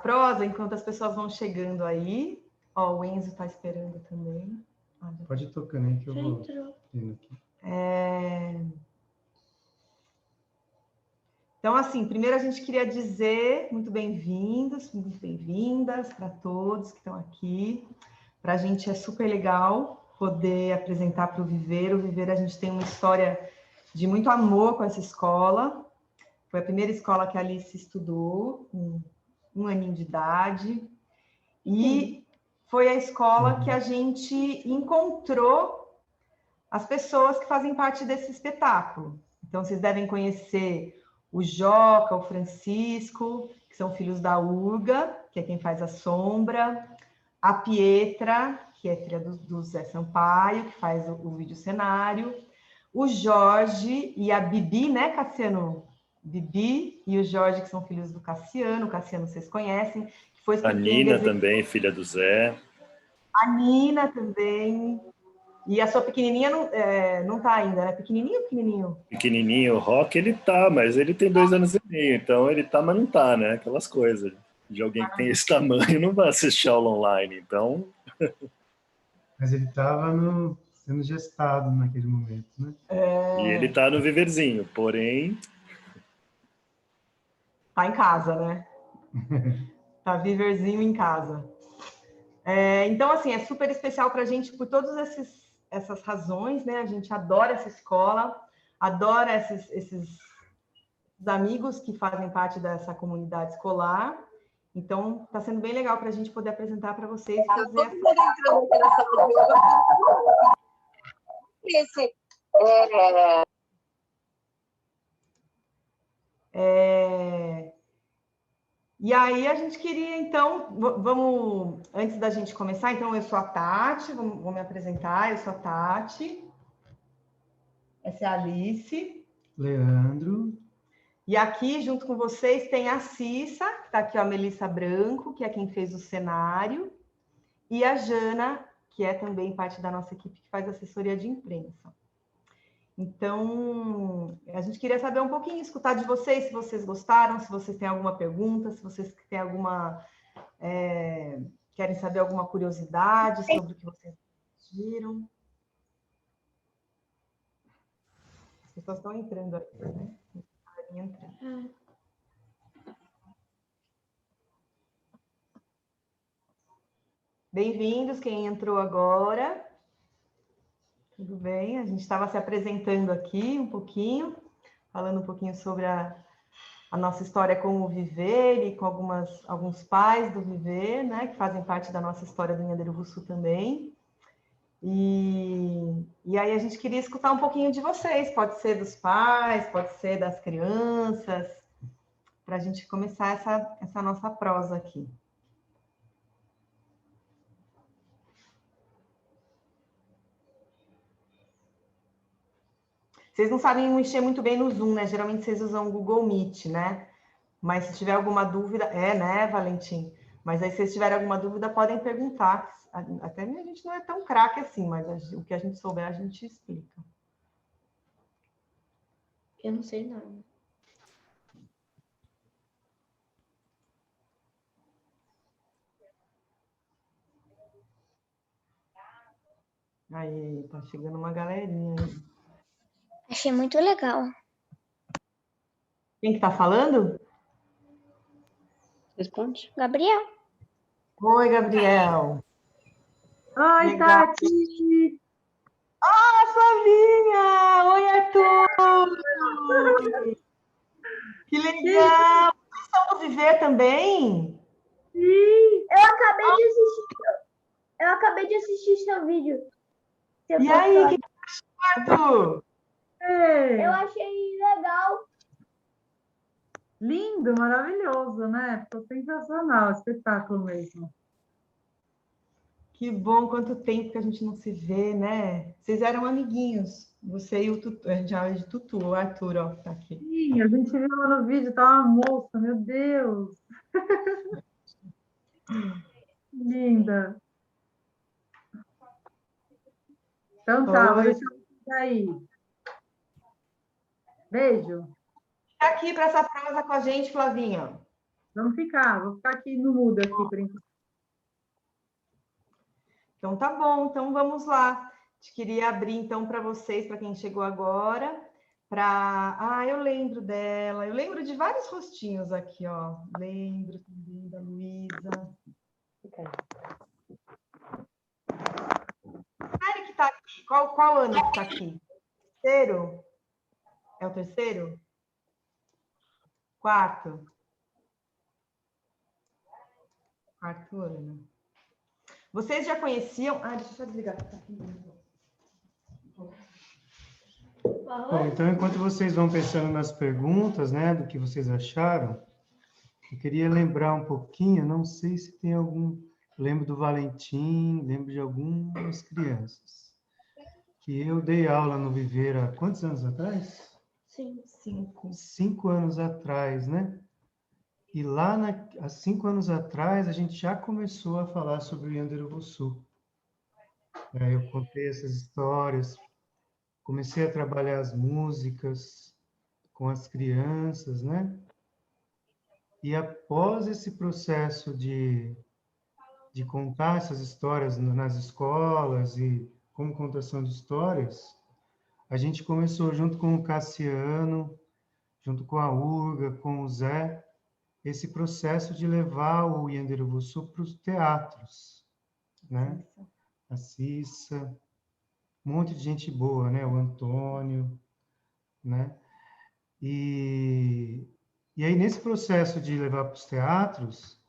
prosa enquanto as pessoas vão chegando aí. Ó, o Enzo está esperando também. Pode ir tocando aí que eu vou indo aqui. Então, assim, primeiro a gente queria dizer muito bem-vindos, muito bem-vindas para todos que estão aqui. Para a gente é super legal poder apresentar para o Viver. O Viver, a gente tem uma história de muito amor com essa escola. Foi a primeira escola que a Alice estudou, com 1 aninho de idade. E foi a escola que a gente encontrou as pessoas que fazem parte desse espetáculo. Então, vocês devem conhecer o Joca, o Francisco, que são filhos da Urga, que é quem faz a sombra, a Pietra, que é filha do Zé Sampaio, que faz o vídeo cenário, o Jorge e a Bibi, né, Cassiano? Bibi e o Jorge, que são filhos do Cassiano. O Cassiano vocês conhecem. Que foi a Nina também, filha do Zé. A Nina também. E a sua pequenininha não tá ainda, né? Pequenininho ou pequenininho? Pequenininho, o Rock, ele tá, mas ele tem 2 anos e meio, então ele tá, mas não tá, né? Aquelas coisas de alguém que tem esse tamanho não vai assistir aula online, então... Mas ele estava sendo gestado naquele momento, né? E ele tá no viverzinho, porém... Tá em casa, né? Tá viverzinho em casa. Então, assim, é super especial para a gente por todas essas razões, né? A gente adora essa escola, adora esses amigos que fazem parte dessa comunidade escolar. Então, está sendo bem legal para a gente poder apresentar para vocês. Fazer E aí a gente queria, então, vamos, antes da gente começar, então eu sou a Tati, vou me apresentar, eu sou a Tati, essa é a Alice. Leandro. E aqui, junto com vocês, tem a Cissa, que está aqui, ó, a Melissa Branco, que é quem fez o cenário, e a Jana, que é também parte da nossa equipe, que faz assessoria de imprensa. Então, a gente queria saber um pouquinho, escutar de vocês, se vocês gostaram, se vocês têm alguma pergunta, se vocês têm alguma... querem saber alguma curiosidade sobre o que vocês viram. As pessoas estão entrando aqui, né? Bem-vindos, quem entrou agora. Tudo bem? A gente estava se apresentando aqui um pouquinho, falando um pouquinho sobre a nossa história com o Viver e com alguns pais do Viver, né, que fazem parte da nossa história do Nhanderuvuçu também. E aí a gente queria escutar um pouquinho de vocês, pode ser dos pais, pode ser das crianças, para a gente começar essa nossa prosa aqui. Vocês não sabem mexer muito bem no Zoom, né? Geralmente vocês usam o Google Meet, né? Mas se tiver alguma dúvida... né, Valentim? Mas aí, se vocês tiverem alguma dúvida, podem perguntar. Até a gente não é tão craque assim, mas o que a gente souber, a gente explica. Eu não sei nada. Aí, tá chegando uma galerinha aí. Achei muito legal. Quem que tá falando? Responde. Gabriel. Oi, Gabriel. Oi, Legal. Tati. Ah, Flavinha! Oi, Arthur! Que legal! Vocês estão no Viver também? Sim, eu acabei de assistir seu vídeo. E aí, o que você achou, Arthur? Eu achei legal. Lindo, maravilhoso, né? Ficou sensacional, espetáculo mesmo. Que bom, quanto tempo que a gente não se vê, né? Vocês eram amiguinhos, você e o Tutu, a gente chama de Tutu, o Arthur, ó, tá aqui. Sim, a gente viu lá no vídeo, tá uma moça, meu Deus! Linda! Então tá, vou deixar você aí. Beijo! Tá aqui para essa prosa com a gente, Flavinha. Vou ficar aqui no mudo aqui por enquanto. Então tá bom, então vamos lá. Queria abrir então para vocês, para quem chegou agora, eu lembro dela, eu lembro de vários rostinhos aqui, ó. Lembro também da Luísa. Fica aí. Sério que tá aqui? Qual ano que tá aqui? Terceiro? É o terceiro? Quarto? Quarto ano. Vocês já conheciam... deixa eu só desligar. Bom, então, enquanto vocês vão pensando nas perguntas, né, do que vocês acharam, eu queria lembrar um pouquinho, não sei se tem algum... Lembro do Valentim, lembro de algumas crianças. Que eu dei aula no Viver há quantos anos atrás? 5. 5 anos atrás, né? E lá, há 5 anos atrás, a gente já começou a falar sobre o Yanderuvuçu. Eu contei essas histórias, comecei a trabalhar as músicas com as crianças, né? E após esse processo de contar essas histórias nas escolas e como contação de histórias, a gente começou junto com o Cassiano, junto com a Urga, com o Zé, esse processo de levar o Yanderuvuçu para os teatros, né? A Cissa, um monte de gente boa, né? O Antônio, né? E aí, nesse processo de levar para os teatros,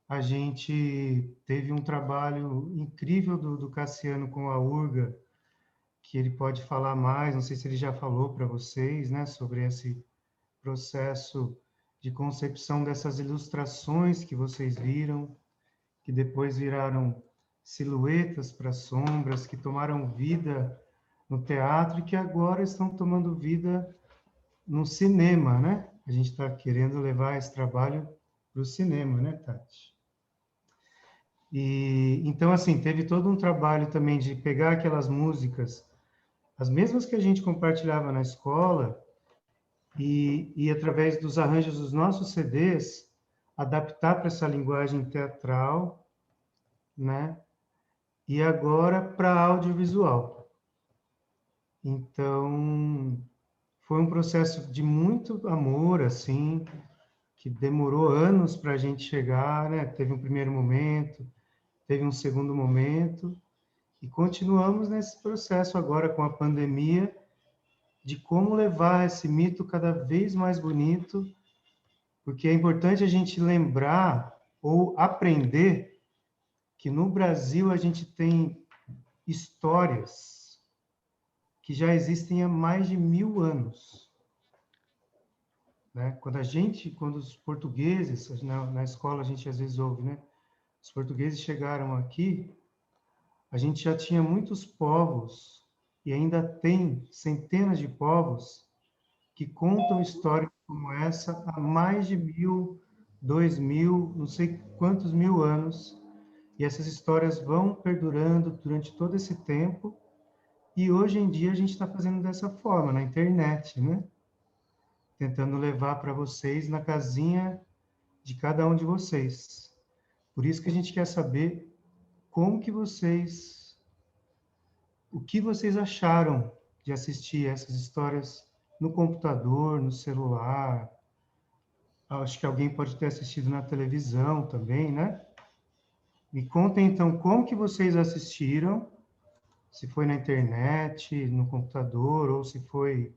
a gente teve um trabalho incrível do Cassiano com a Urga, que ele pode falar mais, não sei se ele já falou para vocês, né? Sobre esse processo de concepção dessas ilustrações que vocês viram, que depois viraram silhuetas para sombras, que tomaram vida no teatro e que agora estão tomando vida no cinema, né? A gente está querendo levar esse trabalho para o cinema, né, Tati? E então, assim, teve todo um trabalho também de pegar aquelas músicas, as mesmas que a gente compartilhava na escola, e através dos arranjos dos nossos CDs, adaptar para essa linguagem teatral, né? E agora para audiovisual. Então, foi um processo de muito amor, assim, que demorou anos para a gente chegar, né? Teve um primeiro momento, teve um segundo momento, e continuamos nesse processo agora com a pandemia, de como levar esse mito cada vez mais bonito, porque é importante a gente lembrar ou aprender que no Brasil a gente tem histórias que já existem há mais de 1000 anos. Né? Quando os portugueses, na escola a gente às vezes ouve, né? Os portugueses chegaram aqui, a gente já tinha muitos povos, e ainda tem centenas de povos, que contam histórias como essa há mais de 1000, 2000, não sei quantos mil anos, e essas histórias vão perdurando durante todo esse tempo, e hoje em dia a gente está fazendo dessa forma, na internet, né? Tentando levar para vocês na casinha de cada um de vocês. Por isso que a gente quer saber o que vocês acharam de assistir essas histórias no computador, no celular. Acho que alguém pode ter assistido na televisão também, né? Me contem, então, como que vocês assistiram, se foi na internet, no computador, ou se foi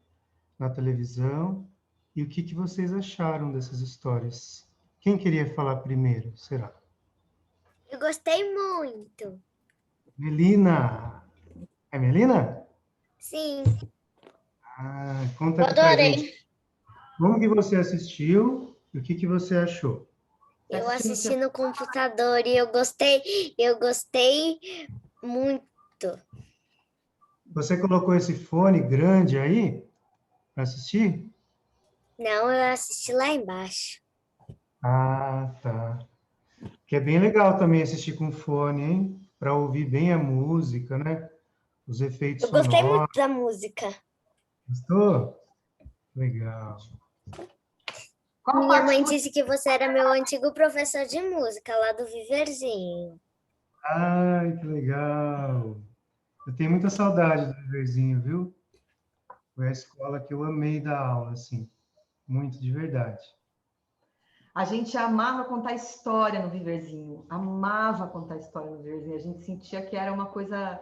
na televisão, e o que que vocês acharam dessas histórias. Quem queria falar primeiro, será? Eu gostei muito. Melina! É Melina? Sim, Conta eu aqui pra adorei. gente. Como que você assistiu e o que que você achou? Eu assisti no computador e eu gostei muito. Você colocou esse fone grande aí para assistir? Não, eu assisti lá embaixo. Ah, tá. Que é bem legal também assistir com fone, hein? Para ouvir bem a música, né? Os efeitos Eu gostei sonoros. muito da música. Gostou? Legal. Qual Minha parte mãe que disse que você era meu antigo professor de música lá do Viverzinho. Ai, que legal. Eu tenho muita saudade do Viverzinho, viu? Foi a escola que eu amei dar aula, assim, muito de verdade. a gente amava contar história no Viverzinho, amava contar história no Viverzinho. A gente sentia que era uma coisa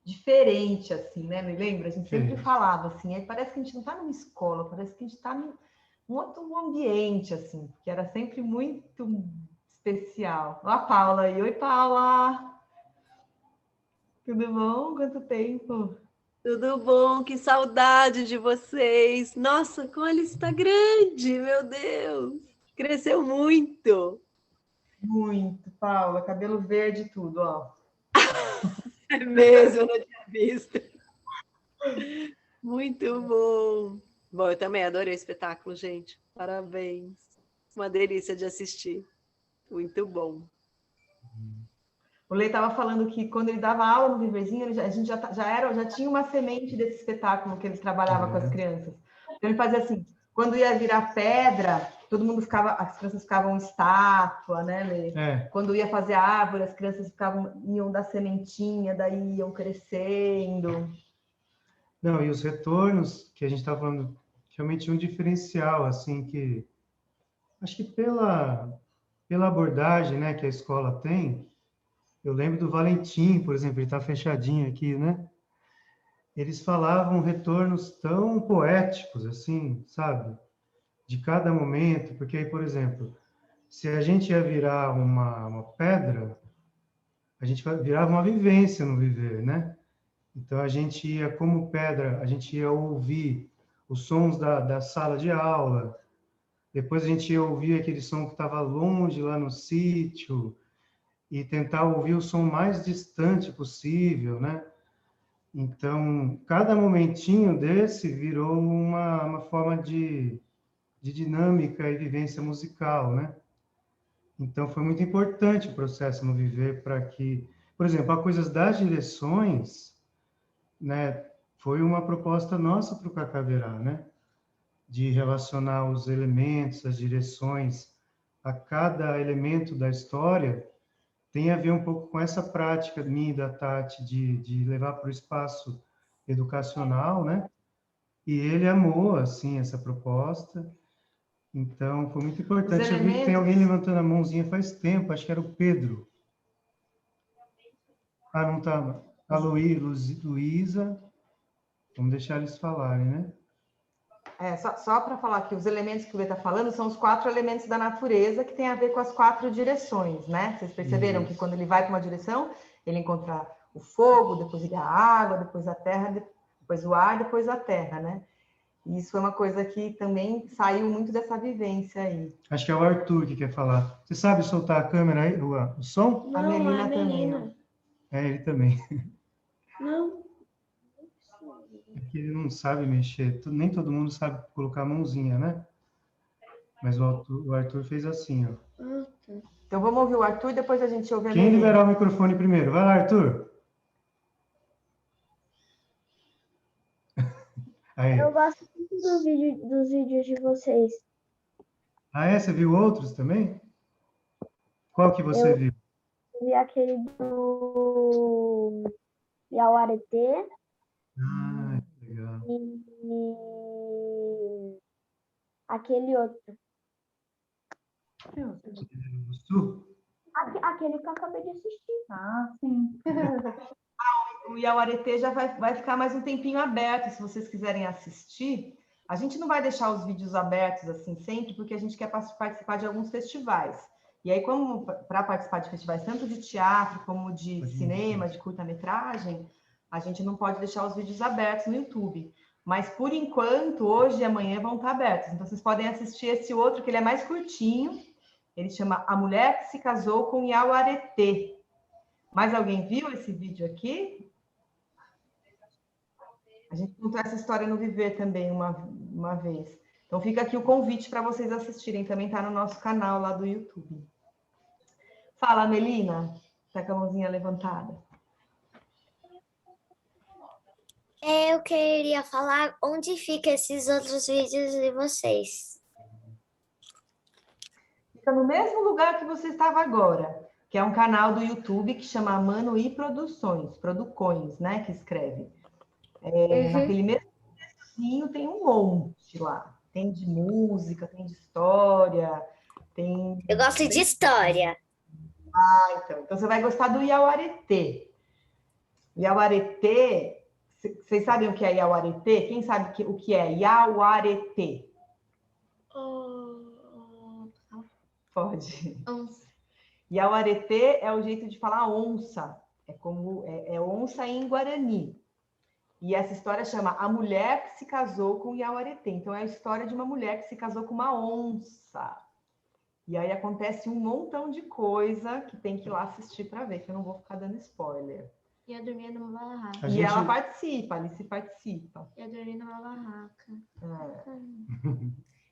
diferente, assim, né? Me lembra? A gente sempre Diferente. falava assim, aí parece que a gente não está numa escola, parece que a gente está num outro ambiente, assim, que era sempre muito especial. Ó a Paula aí. Oi, Paula! Tudo bom? Quanto tempo? Tudo bom? Que saudade de vocês. Nossa, como ele está grande, meu Deus. Cresceu muito. Muito, Paula. Cabelo verde e tudo, ó. É mesmo, eu não tinha visto. Muito bom. Bom, eu também adorei o espetáculo, gente. Parabéns. Uma delícia de assistir. Muito bom. O Lei estava falando que quando ele dava aula no Viverzinho, a gente já tinha uma semente desse espetáculo que ele trabalhava com as crianças. Então ele fazia assim, quando ia virar pedra, todo mundo ficava, as crianças ficavam estátua, né, Lê? É, Quando ia fazer árvore, as crianças iam dar sementinha, daí iam crescendo. não, e os retornos que a gente está falando, realmente um diferencial, assim, que acho que pela abordagem, né, que a escola tem, eu lembro do Valentim, por exemplo, ele está fechadinho aqui, né? Eles falavam retornos tão poéticos, assim, sabe? De cada momento, porque aí, por exemplo, se a gente ia virar uma pedra, a gente virava uma vivência no viver, né? Então a gente ia, como pedra, a gente ia ouvir os sons da sala de aula, depois a gente ia ouvir aquele som que estava longe lá no sítio e tentar ouvir o som mais distante possível, né? Então, cada momentinho desse virou uma forma de dinâmica e vivência musical, né? Então, foi muito importante o processo no Viver para que, por exemplo, a coisas das direções, né? Foi uma proposta nossa para o Cacaverá, né? De relacionar os elementos, as direções a cada elemento da história, tem a ver um pouco com essa prática minha e da Tati de levar para o espaço educacional, né? E ele amou, assim, essa proposta. Então, foi muito Os importante. Eu vi que tem alguém elementos, levantando a mãozinha faz tempo, acho que era o Pedro. Ah, não tá. A Luísa. Vamos deixar eles falarem, né? só para falar que os elementos que o Lê está falando são os 4 elementos da natureza que tem a ver com as 4 direções, né? Vocês perceberam que Isso. quando ele vai para uma direção, ele encontra o fogo, depois ele a água, depois a terra, depois o ar, depois a terra, né? E isso é uma coisa que também saiu muito dessa vivência aí. Acho que é o Arthur que quer falar. Você sabe soltar a câmera aí, o som? A Não, a Melina também, ó. Melina. É, ele também. Não. É que ele não sabe mexer. Nem todo mundo sabe colocar a mãozinha, né? Mas o Arthur fez assim, ó. Ah, tá. Então vamos ouvir o Arthur e depois a gente ouve a Quem Melina. liberar o microfone primeiro? Vai lá, Arthur. Aí. Eu gosto muito dos vídeos de vocês. Ah, é? Você viu outros também? Qual que você Eu viu? vi aquele do Yauareté Ah, que legal. e aquele outro. Sul? Aquele que eu acabei de assistir. Ah, sim. O Iauaretê já vai ficar mais um tempinho aberto, se vocês quiserem assistir. A gente não vai deixar os vídeos abertos assim sempre, porque a gente quer participar de alguns festivais. E aí, como para participar de festivais tanto de teatro como de cinema, de curta-metragem, a gente não pode deixar os vídeos abertos no YouTube. Mas, por enquanto, hoje e amanhã vão estar abertos. Então, vocês podem assistir esse outro, que ele é mais curtinho. Ele chama A Mulher que se Casou com Iauaretê. Mais alguém viu esse vídeo aqui? A gente contou essa história no Viver também uma vez. Então fica aqui o convite para vocês assistirem. Também está no nosso canal lá do YouTube. Fala, Melina. Está com a mãozinha levantada. Eu queria falar onde fica esses outros vídeos de vocês. fica no mesmo lugar que você estava agora, que é um canal do YouTube que chama Manuí Produções, Producões, né, que escreve. Naquele mesmo textozinho tem um monte lá. Tem de música, tem de história, tem... Eu gosto de história. Então você vai gostar do Iauaretê. Iauaretê, vocês sabem o que é Iauaretê? Quem sabe o que é Iauaretê? Pode. Iauaretê é o jeito de falar onça. É onça em Guarani. E essa história chama A Mulher que se Casou com Iauaretê. Então é a história de uma mulher que se casou com uma onça. E aí acontece um montão de coisa que tem que ir lá assistir para ver, que eu não vou ficar dando spoiler. E eu dormia numa barraca. E ela participa, Alice participa. Eu dormi numa barraca.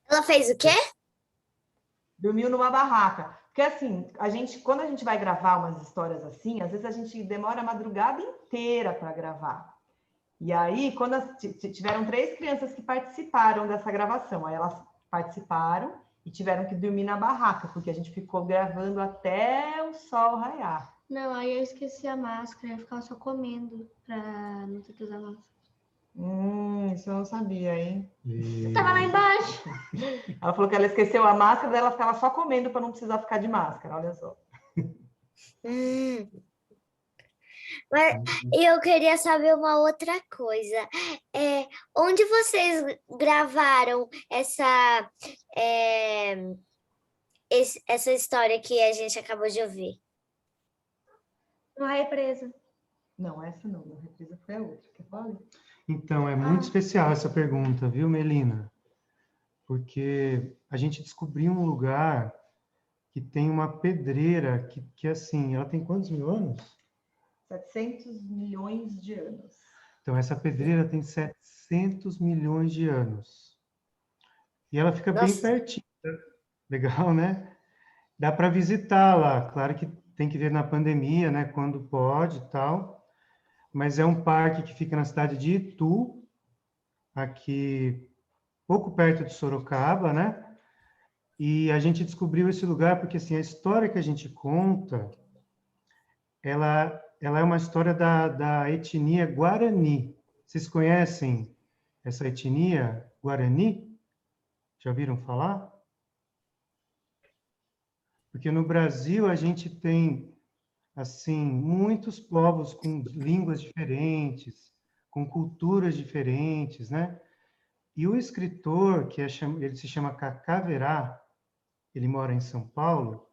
Ela fez o quê? Dormiu numa barraca. Porque assim, quando a gente vai gravar umas histórias assim, às vezes a gente demora a madrugada inteira para gravar. E aí, quando tiveram 3 crianças que participaram dessa gravação, aí elas participaram e tiveram que dormir na barraca, porque a gente ficou gravando até o sol raiar. Não, aí eu esqueci a máscara, eu ficava só comendo pra não ter que usar máscara. Isso eu não sabia, hein? Tava lá embaixo. Ela falou que ela esqueceu a máscara, daí ela ficava só comendo para não precisar ficar de máscara, olha só. Mas eu queria saber uma outra coisa. Onde vocês gravaram essa história que a gente acabou de ouvir? Uma represa. Não, essa não. A represa foi a outra. Quer falar? Então, é muito especial essa pergunta, viu, Melina? Porque a gente descobriu um lugar que tem uma pedreira que assim, ela tem quantos mil anos? 700 milhões de anos. Então, essa pedreira tem 700 milhões de anos. E ela fica bem pertinho. Legal, né? Dá para visitar lá. Claro que tem que ver na pandemia, né? Quando pode e tal. Mas é um parque que fica na cidade de Itu, aqui pouco perto de Sorocaba, né? E a gente descobriu esse lugar porque assim, a história que a gente conta, ela é uma história da etnia Guarani. Vocês conhecem essa etnia Guarani? Já ouviram falar? Porque no Brasil a gente tem assim, muitos povos com línguas diferentes, com culturas diferentes, né? E o escritor, ele se chama Cacá Verá, ele mora em São Paulo,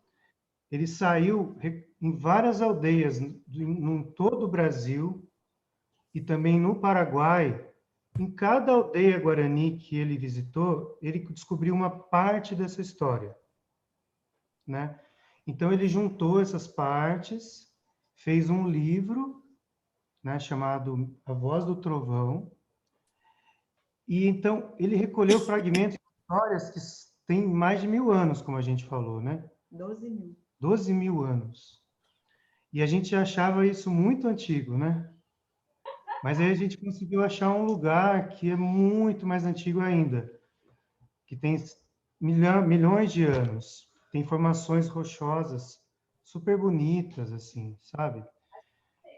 ele saiu em várias aldeias, em todo o Brasil, e também no Paraguai. Em cada aldeia guarani que ele visitou, ele descobriu uma parte dessa história, né? Então, ele juntou essas partes, fez um livro, né, chamado A Voz do Trovão, e então ele recolheu fragmentos de histórias que têm mais de 1000 anos, como a gente falou, né? 12 mil. 12 mil anos. E a gente achava isso muito antigo, né? Mas aí a gente conseguiu achar um lugar que é muito mais antigo ainda, que tem milhões de anos. Tem formações rochosas super bonitas, assim, sabe?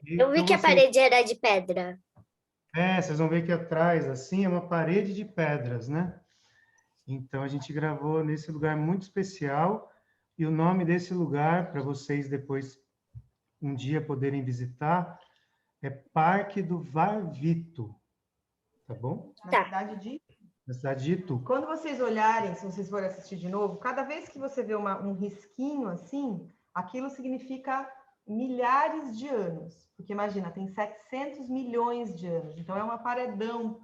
Eu vi que a parede era de pedra. Vocês vão ver que atrás, assim, é uma parede de pedras, né? Então, a gente gravou nesse lugar muito especial, e o nome desse lugar, para vocês depois, um dia, poderem visitar, é Parque do Varvito, tá bom? Na cidade de... Na cidade de Itu. Quando vocês olharem, se vocês forem assistir de novo, cada vez que você vê um risquinho assim, aquilo significa milhares de anos. Porque imagina, tem 700 milhões de anos. Então é uma paredão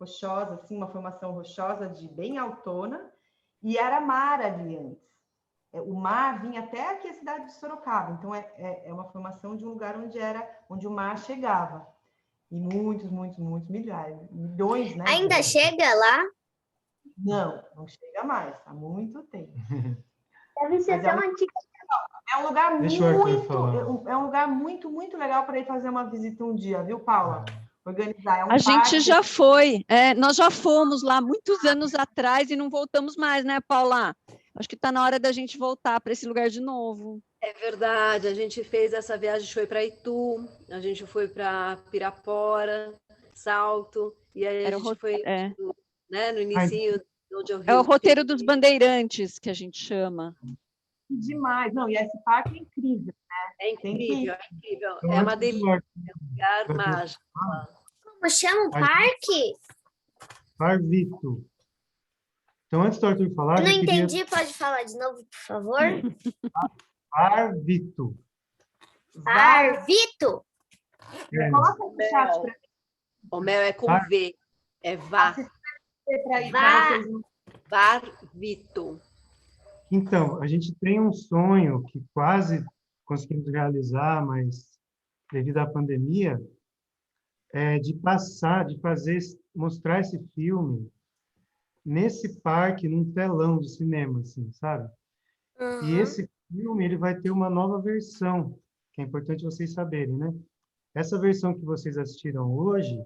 rochosa, assim, uma formação rochosa de bem altona. E era mar ali antes. O mar vinha até aqui a cidade de Sorocaba. Então é uma formação de um lugar onde o mar chegava. E muitos milhões, né? Ainda chega lá? Não chega mais, há muito tempo. Deve ser tão antigo. É um lugar muito legal para ir fazer uma visita um dia, viu, Paula? Organizar. A gente já foi, nós já fomos lá muitos anos atrás e não voltamos mais, né, Paula? Acho que está na hora da gente voltar para esse lugar de novo. É verdade, a gente fez essa viagem, a gente foi para Itu, a gente foi para Pirapora, Salto, e aí Era a gente foi né, no inicinho, onde é o É o Rio roteiro dos bandeirantes, que a gente chama. Demais. Não, e esse parque é incrível. É incrível, é incrível. Então, É uma antes do delícia, Arthur- é um lugar mágico. Como chama o A gente- parque? Parvito. Então, antes do Arthur falar, Eu não eu queria... entendi, pode falar de novo, por favor? Parvito. Arvito? É, Coloca no chat para O mel é com Var- V, é Var, vocês. Varvito. Então, a gente tem um sonho que quase conseguimos realizar, mas devido à pandemia, é de mostrar esse filme nesse parque, num telão de cinema, assim, sabe? E esse filme, ele vai ter uma nova versão, que é importante vocês saberem, né? Essa versão que vocês assistiram hoje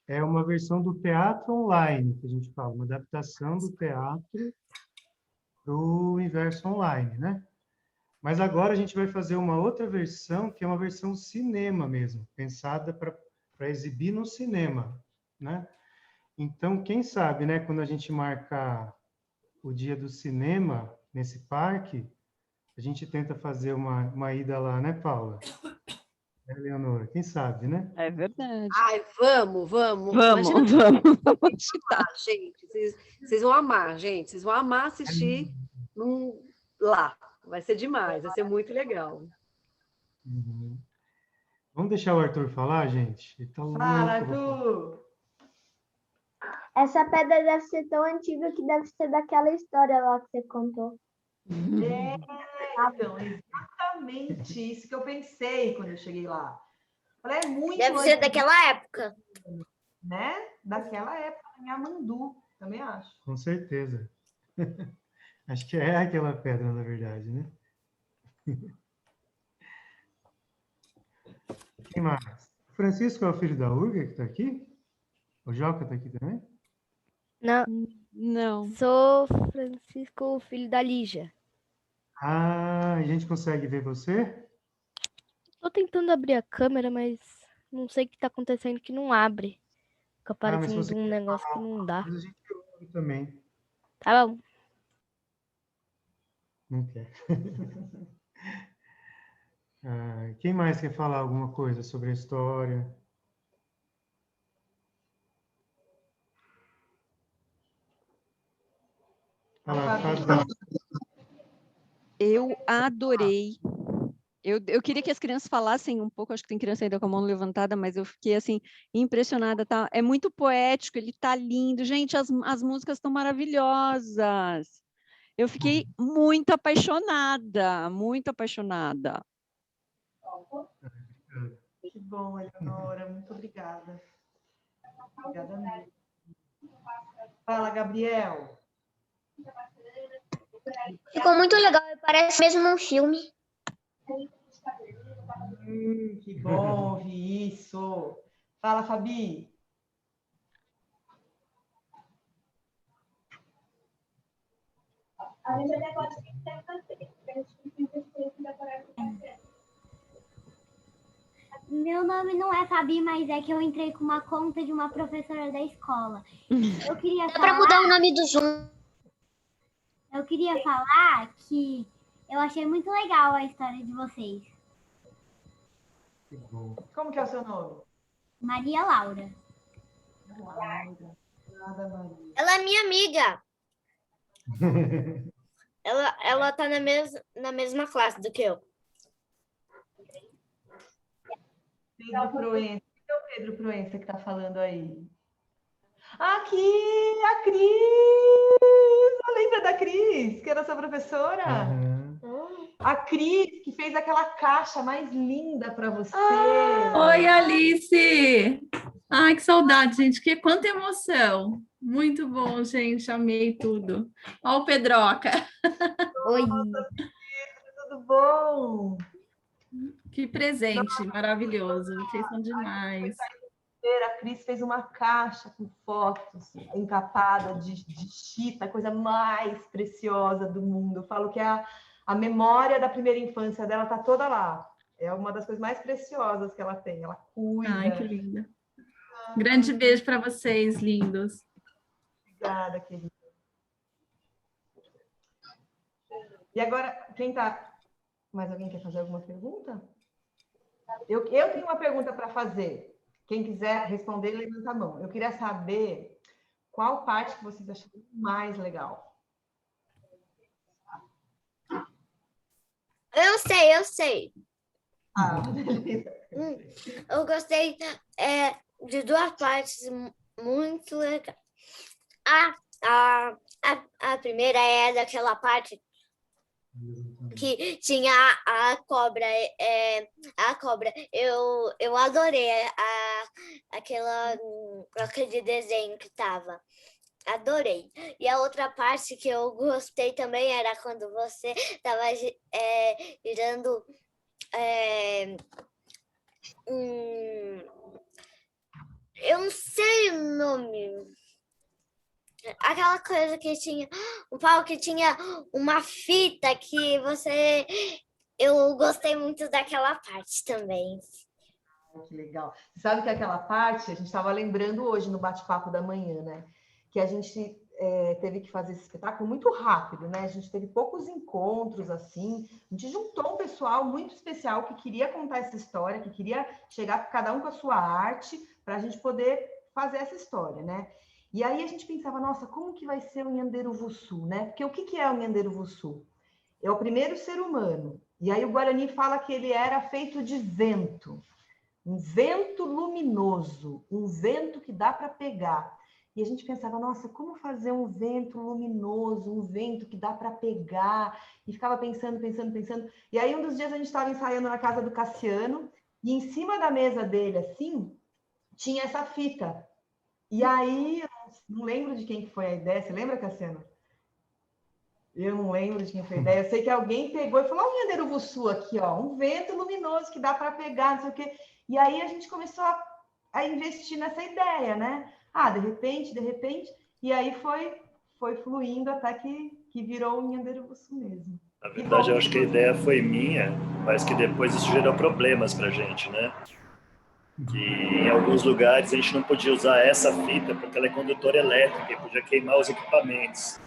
é uma versão do teatro online, que a gente fala, uma adaptação do teatro para o universo online, né? Mas agora a gente vai fazer uma outra versão, que é uma versão cinema mesmo, pensada para exibir no cinema, né? Então, quem sabe, né, quando a gente marcar o dia do cinema nesse parque, a gente tenta fazer uma ida lá, né, Paula? Leonora, quem sabe, né? É verdade. Ai, vamos. Vamos. Ah, gente, vocês vão amar, gente. Vocês vão amar assistir lá. Vai ser demais, vai ser muito legal. Uhum. Vamos deixar o Arthur falar, gente? Ele tá louco. Fala, Arthur! Essa pedra deve ser tão antiga que deve ser daquela história lá que você contou. Então, exatamente isso que eu pensei quando eu cheguei lá. Falei, é muito Deve ser antigo, daquela época. né? Daquela época, em Amandu, também acho. Com certeza. Acho que é aquela pedra, na verdade, né? Quem mais? O Francisco é o filho da Urga que está aqui? O Joca está aqui também? Não. Sou Francisco, filho da Lígia. Ah, a gente consegue ver você? Tô tentando abrir a câmera, mas não sei o que tá acontecendo que não abre. Fica mas se aparecendo você um quer negócio que falar não dá. Mas a gente ouve também. Tá bom. Não quer. Quem mais quer falar alguma coisa sobre a história? Eu adorei. Eu queria que as crianças falassem um pouco, acho que tem criança ainda com a mão levantada, mas eu fiquei assim impressionada, tá? É muito poético, ele tá lindo. Gente, as músicas estão maravilhosas. Eu fiquei muito apaixonada, muito apaixonada. Que bom, Eleonora, muito obrigada. Obrigada mesmo. Fala, Gabriel. Ficou muito legal, parece mesmo um filme. Que bom ouvir isso. Fala, Fabi. Meu nome não é Fabi, mas é que eu entrei com uma conta de uma professora da escola. Eu queria Dá para mudar o nome do Zoom. Eu queria falar que eu achei muito legal a história de vocês. Que bom. Como que é o seu nome? Maria Laura. Laura. Nada, Maria. Ela é minha amiga. Ela tá na mesma classe do que eu. Pedro Proença. Quem é o Pedro Proença que está falando aí? Aqui, a Cris! Lembra da Cris, que era sua professora? A Cris, que fez aquela caixa mais linda para você. Oi, Alice! Ai, que saudade, gente. Quanta emoção. Muito bom, gente. Amei tudo. Ó o Pedroca. Oi. Nossa, Pedro, tudo bom? Que presente maravilhoso. Vocês são demais. A Cris fez uma caixa com fotos encapada de chita, a coisa mais preciosa do mundo. Eu falo que a memória da primeira infância dela está toda lá. É uma das coisas mais preciosas que ela tem. Ela cuida. Ai, que linda. Grande beijo para vocês, lindos. Obrigada, querida. E agora, quem tá... Mais alguém quer fazer alguma pergunta? Eu tenho uma pergunta para fazer. Quem quiser responder, levanta a mão. Eu queria saber qual parte que vocês acharam mais legal. Eu sei. Ah, beleza. Eu gostei de duas partes muito legais. A primeira é daquela parte que tinha a cobra. A cobra. Eu adorei aquele desenho que tava. Adorei. E a outra parte que eu gostei também era quando você estava girando eu não sei o nome. Aquela coisa que tinha um pau que tinha uma fita que você... Eu gostei muito daquela parte também. Que legal. Você sabe que aquela parte, a gente estava lembrando hoje no bate-papo da manhã, né? Que a gente teve que fazer esse espetáculo muito rápido, né? A gente teve poucos encontros, assim. A gente juntou um pessoal muito especial que queria contar essa história, que queria chegar cada um com a sua arte para a gente poder fazer essa história, né? E aí a gente pensava, nossa, como que vai ser o Nhanderuvuçu, né? Porque o que é o Nhanderuvuçu? É o primeiro ser humano. E aí o Guarani fala que ele era feito de vento. Um vento luminoso, um vento que dá para pegar. E a gente pensava, nossa, como fazer um vento luminoso, um vento que dá para pegar? E ficava pensando. E aí um dos dias a gente estava ensaiando na casa do Cassiano, e em cima da mesa dele, assim, tinha essa fita. E aí, eu não lembro de quem foi a ideia. Você lembra, Cassiano? Eu não lembro de quem foi a ideia. Eu sei que alguém pegou e falou, olha o Nhanderuvuçu aqui, ó, um vento luminoso que dá para pegar, não sei o quê. E aí a gente começou a investir nessa ideia, né? De repente, e aí foi fluindo até que virou o Nhanderuvuçu mesmo. Na verdade, eu acho que a ideia foi minha, mas que depois isso gerou problemas pra gente, né? Que em alguns lugares a gente não podia usar essa fita porque ela é condutora elétrica e podia queimar os equipamentos.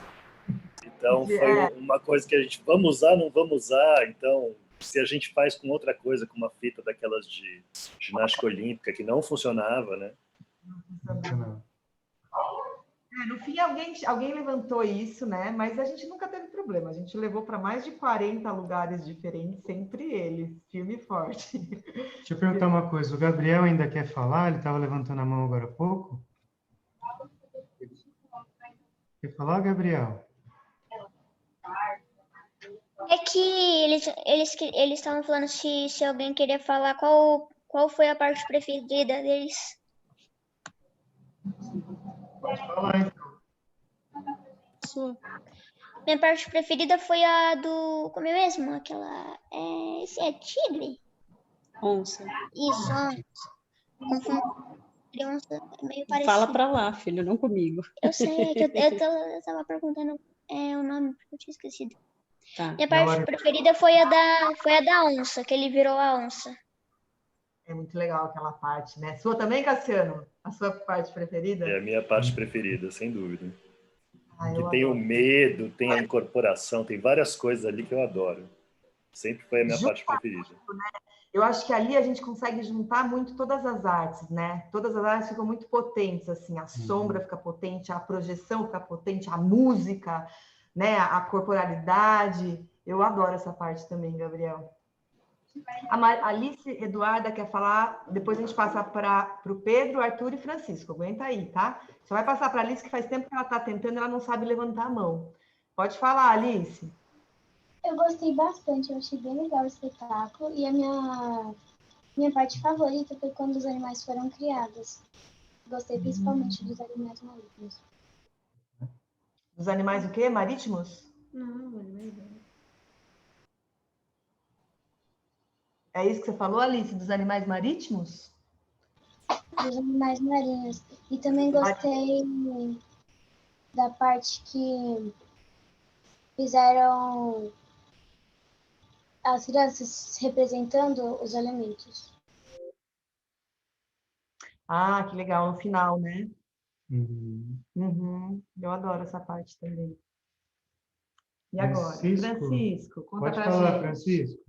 Então foi uma coisa que a gente, vamos usar, não vamos usar, então se a gente faz com outra coisa, com uma fita daquelas de ginástica olímpica que não funcionava, né? No fim, alguém levantou isso, né? Mas a gente nunca teve problema. A gente levou para mais de 40 lugares diferentes, sempre ele, firme e forte. Deixa eu perguntar uma coisa. O Gabriel ainda quer falar? Ele estava levantando a mão agora há pouco. Quer falar, Gabriel? É que eles estavam falando se alguém queria falar qual foi a parte preferida deles. Pode falar, então. Minha parte preferida foi a do... Como é mesmo? Aquela... Esse é tigre? Onça. Isso, onça. Onça é meio parecido. Fala pra lá, filho, não comigo. Eu sei, que eu tava perguntando o nome, porque eu tinha esquecido. Tá. Minha parte preferida foi a da onça, que ele virou a onça. É muito legal aquela parte, né? Sua também, Cassiano? A sua parte preferida? É a minha parte preferida, sem dúvida. Eu tem adoro. o medo, tem a incorporação, tem várias coisas ali que eu adoro. Sempre foi a minha parte preferida. Né? Eu acho que ali a gente consegue juntar muito todas as artes, né? Todas as artes ficam muito potentes, assim. A sombra fica potente, a projeção fica potente, a música, né? A corporalidade. Eu adoro essa parte também, Gabriel. A Alice Eduarda quer falar, depois a gente passa para o Pedro, Arthur e Francisco. Aguenta aí, tá? Você vai passar para a Alice, que faz tempo que ela está tentando, ela não sabe levantar a mão. Pode falar, Alice. Eu gostei bastante, eu achei bem legal o espetáculo. E a minha parte favorita foi quando os animais foram criados. Gostei principalmente dos animais marítimos. Dos animais o quê? Marítimos? Não, É isso que você falou, Alice, dos animais marítimos? dos animais marinhos. E também gostei da parte que fizeram as crianças representando os elementos. Ah, que legal, no final, né? Uhum. Uhum, eu adoro essa parte também. E agora? Francisco, conta Pode pra falar, gente. Francisco.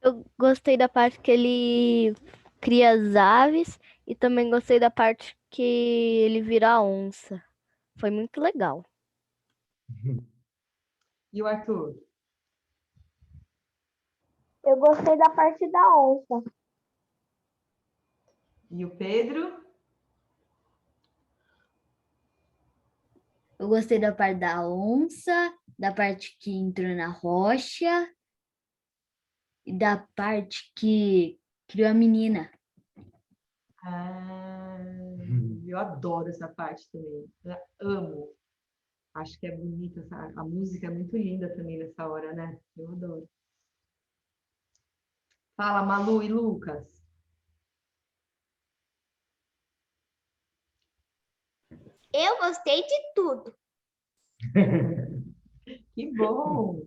Eu gostei da parte que ele cria as aves e também gostei da parte que ele vira a onça. Foi muito legal. E o Arthur? Eu gostei da parte da onça. E o Pedro? Eu gostei da parte da onça, da parte que entrou na rocha e da parte que criou a menina. Ah, eu adoro essa parte também. Eu amo. Acho que é bonita, a música é muito linda também nessa hora, né? Eu adoro. Fala, Malu e Lucas. Eu gostei de tudo. Que bom!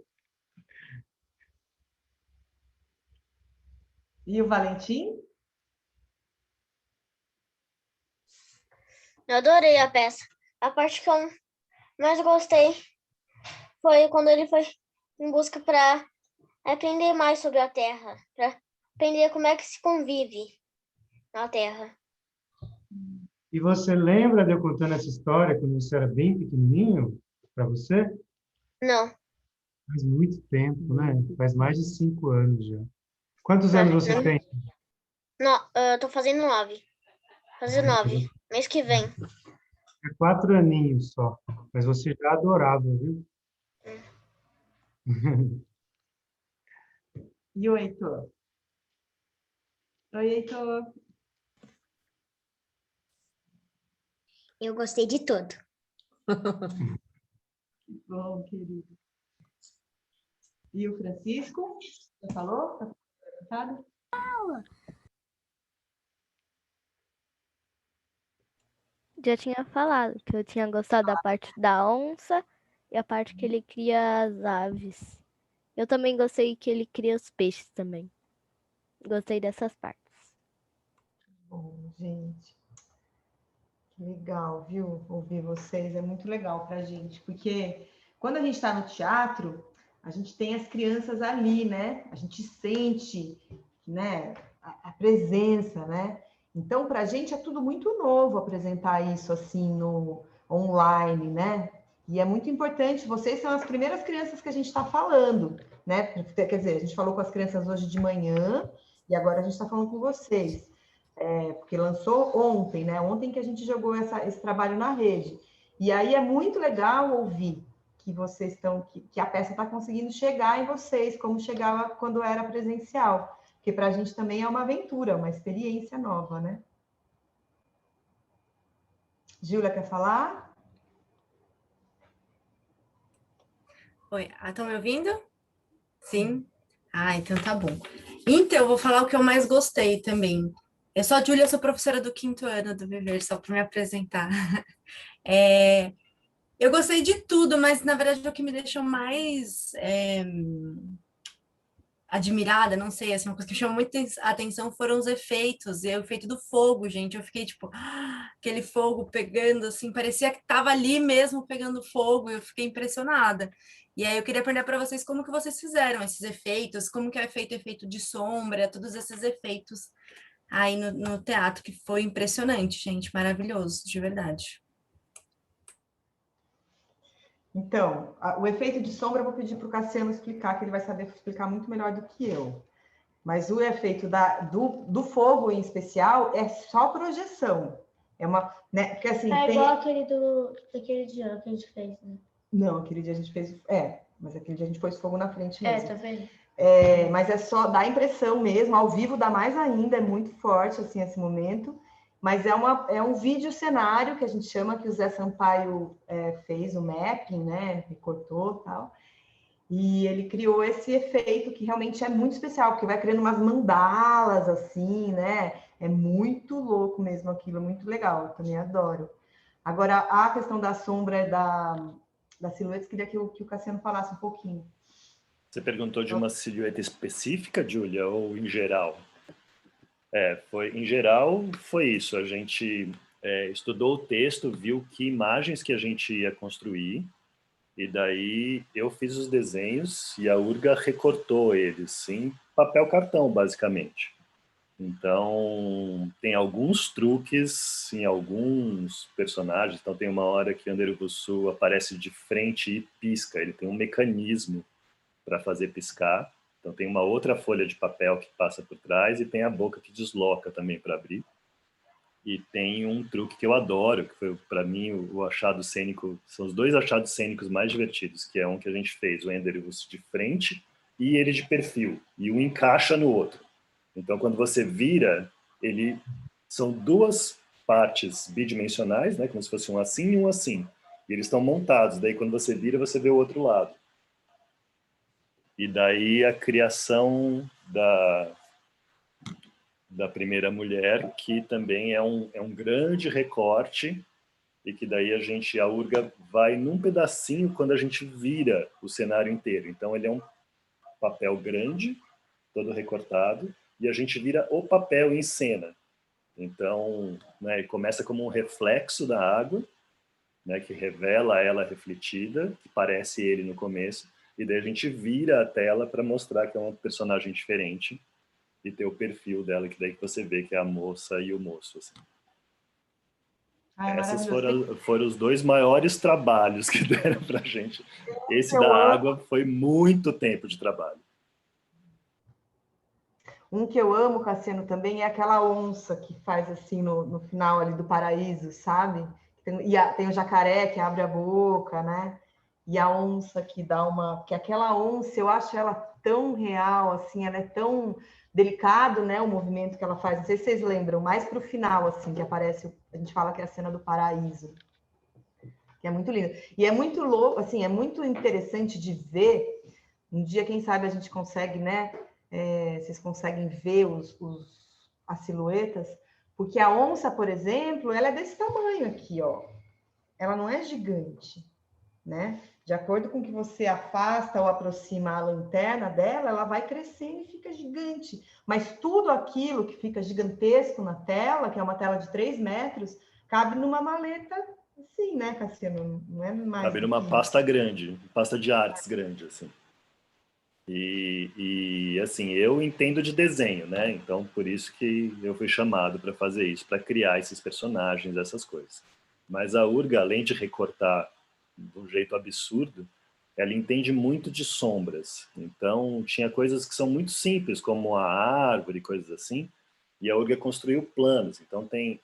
E o Valentim? Eu adorei a peça. A parte que eu mais gostei foi quando ele foi em busca para aprender mais sobre a Terra, para aprender como é que se convive na Terra. E você lembra de eu contando essa história quando você era bem pequenininho, para você? Não, Faz muito tempo, né? Faz mais de 5 anos já. Quantos anos você tem? não, eu tô fazendo 9. Fazer 9, mês que vem. É 4 aninhos só. Mas você já adorava, viu? E o Heitor? Oi, Heitor. Eu gostei de tudo. Que bom, querido. E o Francisco? Já falou? Tá perguntado? Já tinha falado que eu tinha gostado da parte da onça e a parte que ele cria as aves. Eu também gostei que ele cria os peixes também. Gostei dessas partes. Bom, gente. Que legal, viu? Ouvir vocês é muito legal pra gente, porque quando a gente está no teatro, a gente tem as crianças ali, né? A gente sente, né, a presença, né? Então, para a gente é tudo muito novo apresentar isso assim no online, né? E é muito importante, vocês são as primeiras crianças que a gente está falando, né? Quer dizer, a gente falou com as crianças hoje de manhã e agora a gente está falando com vocês. Porque lançou ontem, né? Ontem que a gente jogou esse trabalho na rede. E aí é muito legal ouvir que vocês estão, que a peça está conseguindo chegar em vocês, como chegava quando era presencial. Porque para a gente também é uma aventura, uma experiência nova, né? Júlia, quer falar? Oi, estão me ouvindo? Sim? Ah, então tá bom. Então, eu vou falar o que eu mais gostei também. Eu sou a Júlia, sou professora do 5º ano do Viver, só para me apresentar. Eu gostei de tudo, mas na verdade o que me deixou mais admirada, não sei, assim, uma coisa que me chamou muito atenção foram os efeitos, e o efeito do fogo, gente. Eu fiquei tipo, aquele fogo pegando, assim, parecia que tava ali mesmo pegando fogo, e eu fiquei impressionada. E aí eu queria aprender para vocês como que vocês fizeram esses efeitos, como que é feito o efeito de sombra, todos esses efeitos aí no teatro, que foi impressionante, gente, maravilhoso, de verdade. Então, o efeito de sombra eu vou pedir para o Cassiano explicar, que ele vai saber explicar muito melhor do que eu. Mas o efeito do fogo em especial é só projeção. É uma, né? Porque assim, igual daquele dia que a gente fez, né? Não, aquele dia a gente fez. Mas aquele dia a gente pôs fogo na frente mesmo. Tá vendo? Mas é só, dá impressão mesmo, ao vivo dá mais ainda, é muito forte assim esse momento. Mas é um vídeo cenário que a gente chama, que o Zé Sampaio fez o mapping, né? Recortou e tal. E ele criou esse efeito que realmente é muito especial, porque vai criando umas mandalas, assim, né? É muito louco mesmo aquilo, é muito legal, eu também adoro. Agora, a questão da sombra da silhueta, queria que o Cassiano falasse um pouquinho. Você perguntou de uma silhueta específica, Júlia, ou em geral? Em geral, foi isso. A gente estudou o texto, viu que imagens que a gente ia construir, e daí eu fiz os desenhos e a Urga recortou eles em papel cartão, basicamente. Então, tem alguns truques em alguns personagens. Então, tem uma hora que Anderuvuçu aparece de frente e pisca. Ele tem um mecanismo para fazer piscar. Então, tem uma outra folha de papel que passa por trás e tem a boca que desloca também para abrir. E tem um truque que eu adoro, que foi, para mim, o achado cênico. São os dois achados cênicos mais divertidos, que é um que a gente fez, o Anderuvuçu de frente e ele de perfil. E um encaixa no outro. Então, quando você vira, são duas partes bidimensionais, né, como se fosse um assim e um assim. E eles estão montados. Daí, quando você vira, você vê o outro lado. E daí a criação da primeira mulher, que também é um grande recorte, e que daí a Urga vai num pedacinho quando a gente vira o cenário inteiro. Então, ele é um papel grande, todo recortado, e a gente vira o papel em cena. Então, né, ele começa como um reflexo da água, né, que revela ela refletida, que parece ele no começo, e daí a gente vira a tela para mostrar que é uma personagem diferente e ter o perfil dela, que daí você vê que é a moça e o moço. Assim. Esses foram os dois maiores trabalhos que deram para a gente. Esse da água foi muito tempo de trabalho. Um que eu amo, Cassiano, também é aquela onça que faz assim no final ali do paraíso, sabe? Tem o jacaré que abre a boca, né? E a onça que dá uma... Que aquela onça, eu acho ela tão real, assim, ela é tão delicado, né? O movimento que ela faz. Não sei se vocês lembram, mais pro final, assim, que aparece... A gente fala que é a cena do paraíso. Que é muito linda. E é muito louco, assim, é muito interessante de ver. Um dia, quem sabe, a gente consegue, né? Vocês conseguem ver as silhuetas, porque a onça, por exemplo, ela é desse tamanho aqui, ó. Ela não é gigante, né? De acordo com que você afasta ou aproxima a lanterna dela, ela vai crescendo e fica gigante. Mas tudo aquilo que fica gigantesco na tela, que é uma tela de 3 metros, cabe numa maleta assim, né, Cassiano? Não é mais... Cabe numa pasta grande, pasta de artes grande, assim. E assim, eu entendo de desenho, né? Então, por isso que eu fui chamado para fazer isso, para criar esses personagens, essas coisas. Mas a Urga, além de recortar de um jeito absurdo, ela entende muito de sombras. Então, tinha coisas que são muito simples, como a árvore, coisas assim, e a Urga construiu planos. Então, tem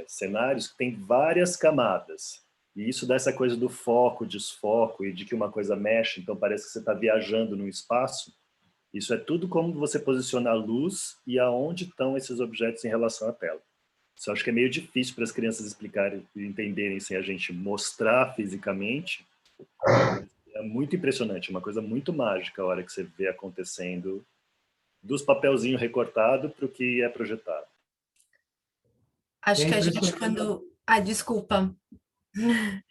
cenários que têm várias camadas. E isso dá essa coisa do foco, desfoco, e de que uma coisa mexe, então parece que você está viajando no espaço. Isso é tudo como você posiciona a luz e aonde estão esses objetos em relação à tela. Isso eu acho que é meio difícil para as crianças explicarem e entenderem sem a gente mostrar fisicamente. É muito impressionante, uma coisa muito mágica a hora que você vê acontecendo dos papelzinhos recortados para o que é projetado. Acho que a gente quando... desculpa.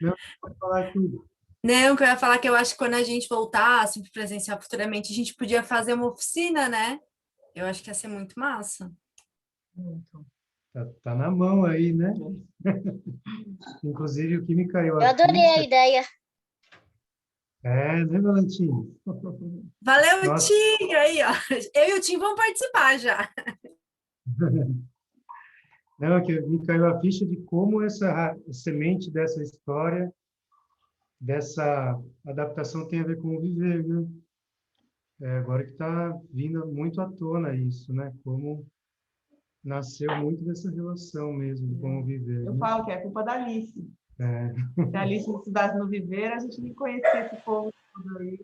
Não, pode falar tudo. Não, que eu ia falar que eu acho que quando a gente voltar, assim, presencial futuramente, a gente podia fazer uma oficina, né? Eu acho que ia ser muito massa. Muito. Tá na mão aí, né? Inclusive, o que me caiu... Eu adorei a ideia. Né, Valentim? Valeu, nossa. Tim! Aí, ó. Eu e o Tim vamos participar já. Não, que me caiu a ficha de como essa semente dessa história, dessa adaptação tem a ver com o viver, né? Agora que está vindo muito à tona isso, né? Como nasceu muito dessa relação mesmo com o viver. Eu né? falo que é culpa da Alice. Se a Alice não estudasse no viver, a gente nem conhecia esse povo todo aí.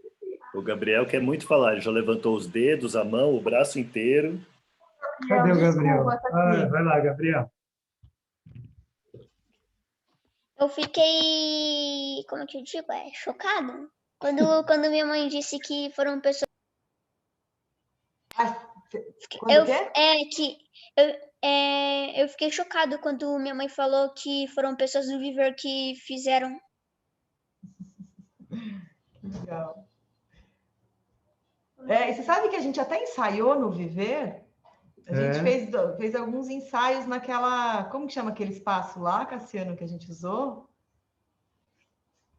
O Gabriel quer muito falar, ele já levantou os dedos, a mão, o braço inteiro. Cadê o Gabriel? Vai lá, Gabriel. Eu fiquei, como que eu digo, chocado. Quando minha mãe disse que foram pessoas. Quando o quê? Eu fiquei chocado quando minha mãe falou que foram pessoas do Viver que fizeram. Legal. E você sabe que a gente até ensaiou no Viver? A gente fez alguns ensaios naquela... Como que chama aquele espaço lá, Cassiano, que a gente usou?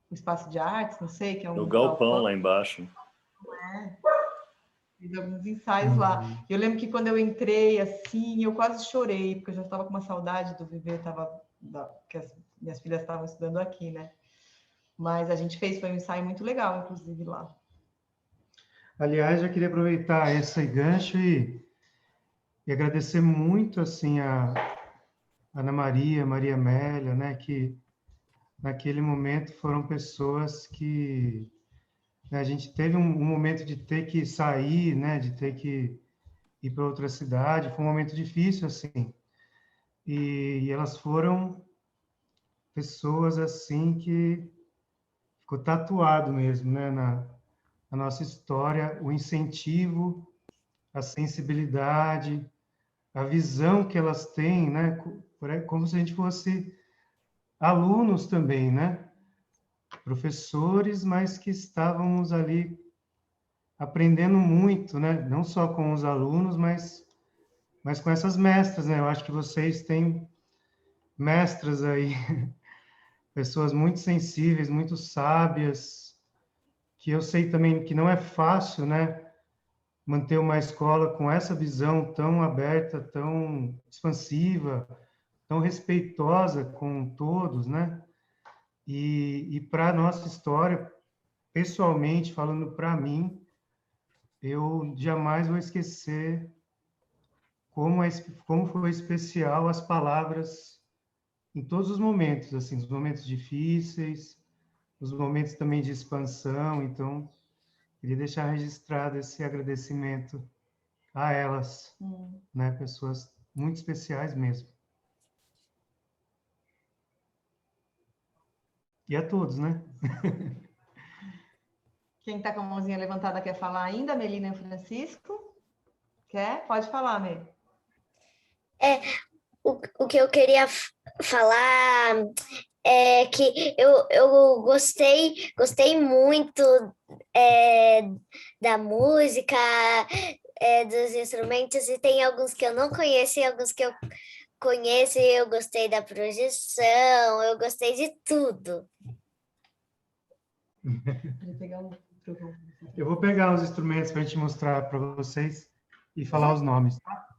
O espaço de artes, não sei, que é um... No galpão lá embaixo. Fiz alguns ensaios lá. Eu lembro que quando eu entrei, assim, eu quase chorei, porque eu já estava com uma saudade do Viver, que as minhas filhas estavam estudando aqui, né? Mas a gente foi um ensaio muito legal, inclusive, lá. Aliás, eu queria aproveitar esse gancho e agradecer muito, assim, a Ana Maria, Maria Amélia, né, que naquele momento foram pessoas que, né, a gente teve um momento de ter que sair, né, de ter que ir para outra cidade, foi um momento difícil, assim, e elas foram pessoas, assim, que ficou tatuado mesmo, né, na nossa história, o incentivo, a sensibilidade, a visão que elas têm, né, como se a gente fosse alunos também, né, professores, mas que estávamos ali aprendendo muito, né, não só com os alunos, mas com essas mestras, né, eu acho que vocês têm mestras aí, pessoas muito sensíveis, muito sábias, que eu sei também que não é fácil, né, manter uma escola com essa visão tão aberta, tão expansiva, tão respeitosa com todos, né? E para a nossa história, pessoalmente, falando para mim, eu jamais vou esquecer como foi especial as palavras em todos os momentos, assim, os momentos difíceis, os momentos também de expansão. Então, queria deixar registrado esse agradecimento a elas, né? Pessoas muito especiais mesmo. E a todos, né? Quem está com a mãozinha levantada quer falar ainda? Melina e Francisco? Quer? Pode falar, Mel. O que eu queria falar é que eu gostei muito da música, dos instrumentos, e tem alguns que eu não conheço e alguns que eu conheço, e eu gostei da projeção, eu gostei de tudo. Eu vou pegar os instrumentos para a gente mostrar para vocês e falar os nomes, tá?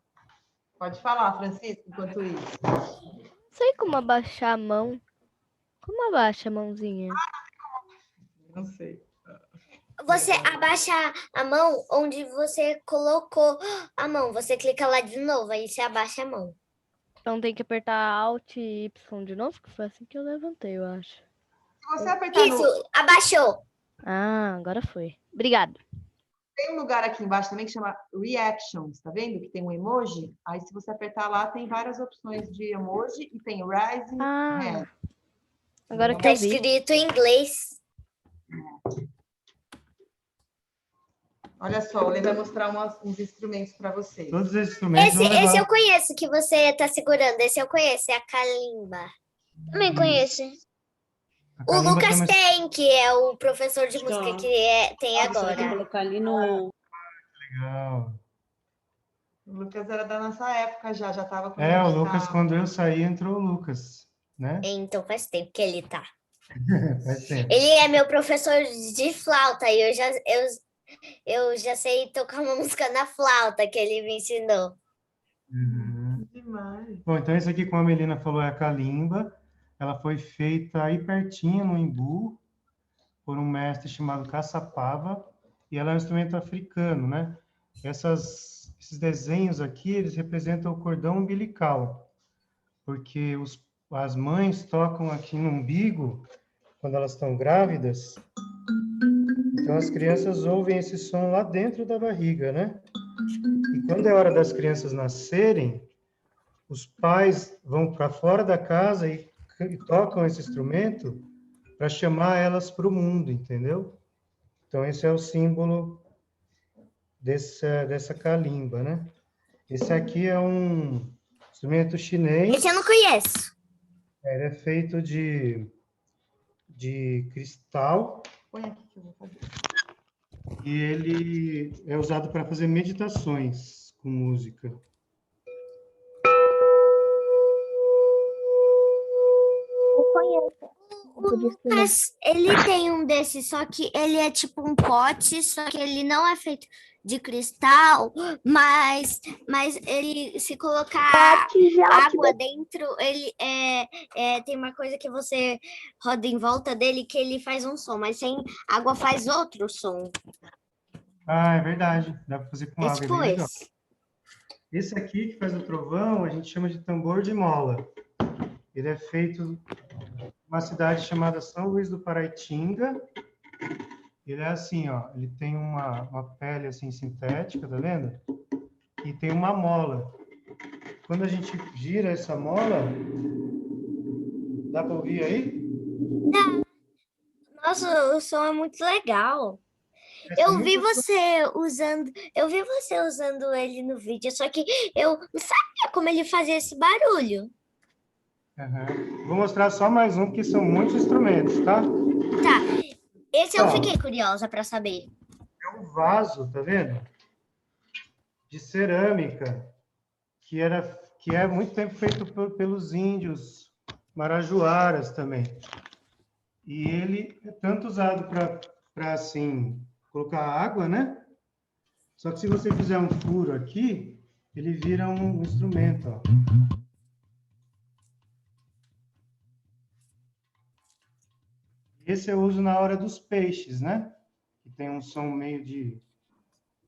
Pode falar, Francisco, enquanto isso. Sei como abaixar a mão. Como abaixa a mãozinha? Não sei. Você abaixa a mão onde você colocou a mão. Você clica lá de novo, aí você abaixa a mão. Então tem que apertar Alt e Y de novo, que foi assim que eu levantei, eu acho. Se você apertar Isso, abaixou. Ah, agora foi. Obrigado. Tem um lugar aqui embaixo também que chama Reactions, tá vendo? Que tem um emoji. Aí, se você apertar lá, tem várias opções de emoji e tem Rising Hand. Agora que tá eu vi. escrito em inglês. Olha só, o Lê vai mostrar uns instrumentos para vocês. Todos os instrumentos. Esse eu conheço, que você tá segurando. Esse eu conheço, é a kalimba. Também conheço. O Lucas tem, que é o professor de música que tem agora. Você vai colocar ali no... Legal. O Lucas era da nossa época já estava com o Lucas, quando eu saí, entrou o Lucas, né? Então faz tempo que ele tá. Faz tempo. Ele é meu professor de flauta e eu já sei tocar uma música na flauta que ele me ensinou. Demais. Bom, então esse aqui, como a Melina falou, é a kalimba. Ela foi feita aí pertinho, no Embu, por um mestre chamado Caçapava, e ela é um instrumento africano, né? Esses desenhos aqui, eles representam o cordão umbilical, porque as mães tocam aqui no umbigo, quando elas estão grávidas, então as crianças ouvem esse som lá dentro da barriga, né? E quando é hora das crianças nascerem, os pais vão para fora da casa e tocam esse instrumento para chamar elas para o mundo, entendeu? Então, esse é o símbolo dessa calimba, né? Esse aqui é um instrumento chinês. Esse eu não conheço. Ele é feito de cristal. Põe aqui que eu vou fazer. E ele é usado para fazer meditações com música. Eu conheço. Mas ele tem um desses, só que ele é tipo um pote, só que ele não é feito de cristal, mas ele, se colocar água dentro, ele tem uma coisa que você roda em volta dele que ele faz um som, mas sem água faz outro som. Ah, é verdade. Dá para fazer com água, é Tipo bem legal. esse. Esse aqui que faz o trovão, a gente chama de tambor de mola. Ele é feito em uma cidade chamada São Luís do Paraitinga. Ele é assim, ó, ele tem uma pele assim sintética, tá vendo? E tem uma mola. Quando a gente gira essa mola, dá para ouvir aí? Nossa, o som é muito legal. Eu vi você usando ele no vídeo, só que eu não sabia como ele fazia esse barulho. Uhum. Vou mostrar só mais um, que são muitos instrumentos, tá? Tá. Esse eu fiquei curiosa para saber. É um vaso, tá vendo? De cerâmica, que é muito tempo feito pelos índios marajoaras também. E ele é tanto usado para assim colocar água, né? Só que se você fizer um furo aqui, ele vira um instrumento, ó. Esse eu uso na hora dos peixes, né? Que tem um som meio de...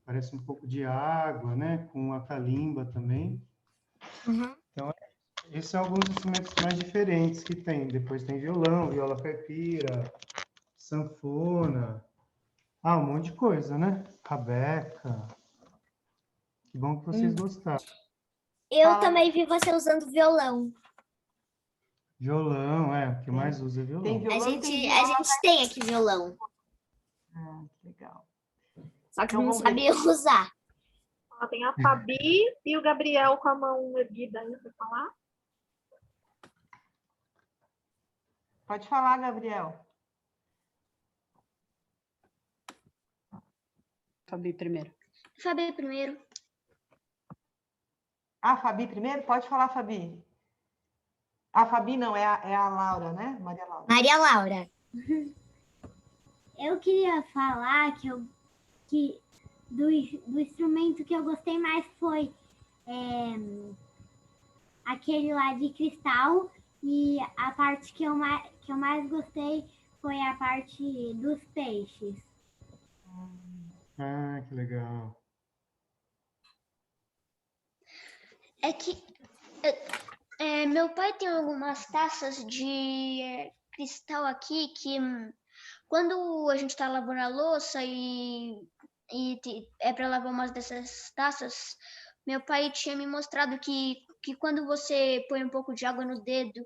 Parece um pouco de água, né? Com a calimba também. Uhum. Então, esses são alguns instrumentos mais diferentes que tem. Depois tem violão, viola caipira, sanfona. Ah, um monte de coisa, né? Rabeca. Que bom que vocês gostaram. Eu também vi você usando violão. Violão, o que mais usa é violão. Tem violão, A gente tem aqui violão. Ah, que legal. Só que não sabia usar. Ó, tem a Fabi e o Gabriel com a mão erguida aí para falar. Pode falar, Gabriel. Fabi primeiro. Fabi primeiro. Ah, Fabi primeiro? Pode falar, Fabi. A Fabi não, é a Laura, né? Maria Laura. Maria Laura. Eu queria falar que do instrumento que eu gostei mais foi aquele lá de cristal, e a parte que eu mais gostei foi a parte dos peixes. Ah, que legal. É que meu pai tem algumas taças de cristal aqui que quando a gente está lavando a louça e é para lavar umas dessas taças, meu pai tinha me mostrado que quando você põe um pouco de água no dedo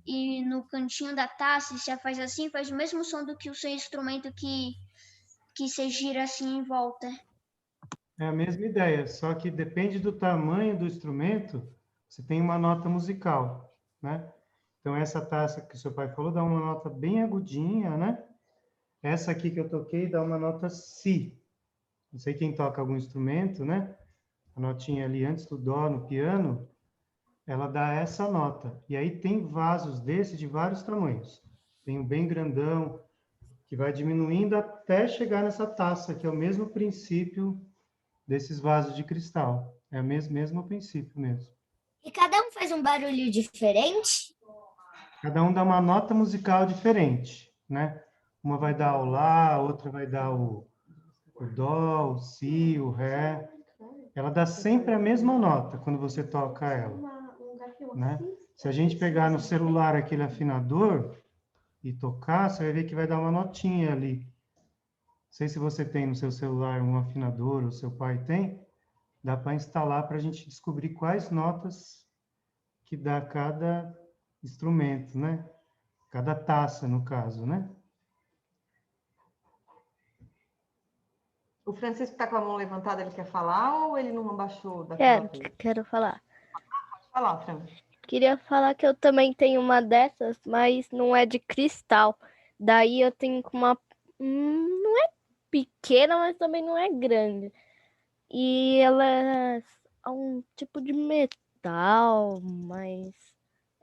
e no cantinho da taça, e você faz assim, faz o mesmo som do que o seu instrumento que você gira assim em volta. É a mesma ideia, só que depende do tamanho do instrumento, você tem uma nota musical, né? Então, essa taça que o seu pai falou dá uma nota bem agudinha, né? Essa aqui que eu toquei dá uma nota Si. Não sei quem toca algum instrumento, né? A notinha ali antes do Dó no piano, ela dá essa nota. E aí tem vasos desses de vários tamanhos. Tem um bem grandão, que vai diminuindo até chegar nessa taça, que é o mesmo princípio desses vasos de cristal. É o mesmo princípio mesmo. E cada um faz um barulho diferente? Cada um dá uma nota musical diferente, né? Uma vai dar o Lá, a outra vai dar o Dó, o Si, o Ré. Ela dá sempre a mesma nota quando você toca ela, né? Se a gente pegar no celular aquele afinador e tocar, você vai ver que vai dar uma notinha ali. Não sei se você tem no seu celular um afinador, ou seu pai tem. Dá para instalar para a gente descobrir quais notas que dá cada instrumento, né? Cada taça, no caso, né? O Francisco está com a mão levantada, ele quer falar ou ele não abaixou da Quero falar. Pode falar, Fran. Queria falar que eu também tenho uma dessas, mas não é de cristal. Daí eu tenho uma. Não é pequena, mas também não é grande. E ela é um tipo de metal, mas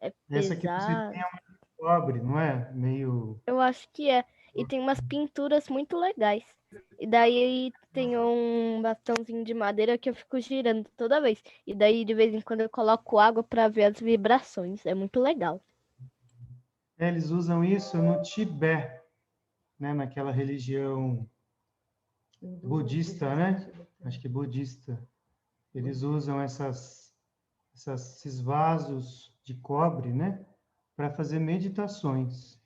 é Essa aqui você pesado. tem uma de cobre, não é? Meio... Eu acho que é. E tem umas pinturas muito legais. E daí tem um bastãozinho de madeira que eu fico girando toda vez. E daí, de vez em quando, eu coloco água para ver as vibrações. É muito legal. Eles usam isso no Tibete, né? Naquela religião budista, né? Acho que é budista. Eles usam esses vasos de cobre, né? Para fazer meditações.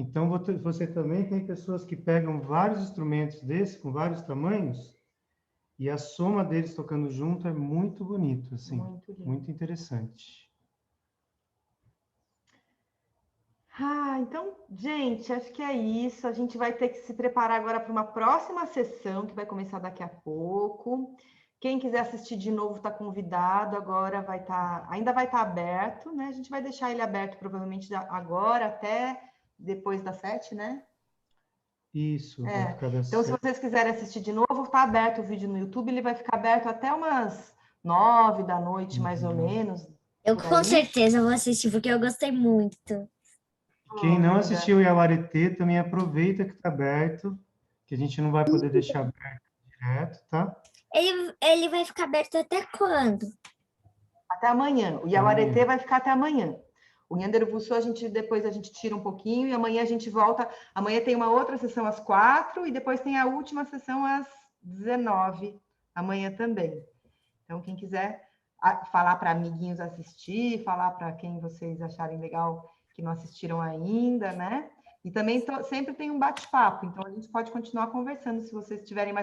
Então, você também tem pessoas que pegam vários instrumentos desses, com vários tamanhos, e a soma deles tocando junto é muito bonito, assim, muito interessante. Então, gente, acho que é isso. A gente vai ter que se preparar agora para uma próxima sessão, que vai começar daqui a pouco. Quem quiser assistir de novo está convidado, agora ainda vai estar aberto, né? A gente vai deixar ele aberto provavelmente agora até depois das 7, né? Isso, vai ficar das Então, se vocês quiserem assistir de novo, está aberto o vídeo no YouTube, ele vai ficar aberto até umas 9 da noite, mais ou menos. Eu com certeza vou assistir, porque eu gostei muito. Quem não assistiu o Yawaretê, também aproveita que está aberto, que a gente não vai poder deixar aberto direto, tá? Ele vai ficar aberto até quando? Até amanhã. O Yawaretê vai ficar até amanhã. O Nyanderuvuçu, depois a gente tira um pouquinho e amanhã a gente volta. Amanhã tem uma outra sessão às 4 e depois tem a última sessão às 19, amanhã também. Então, quem quiser falar para amiguinhos assistir, falar para quem vocês acharem legal que não assistiram ainda, né? E também sempre tem um bate-papo, então a gente pode continuar conversando se vocês tiverem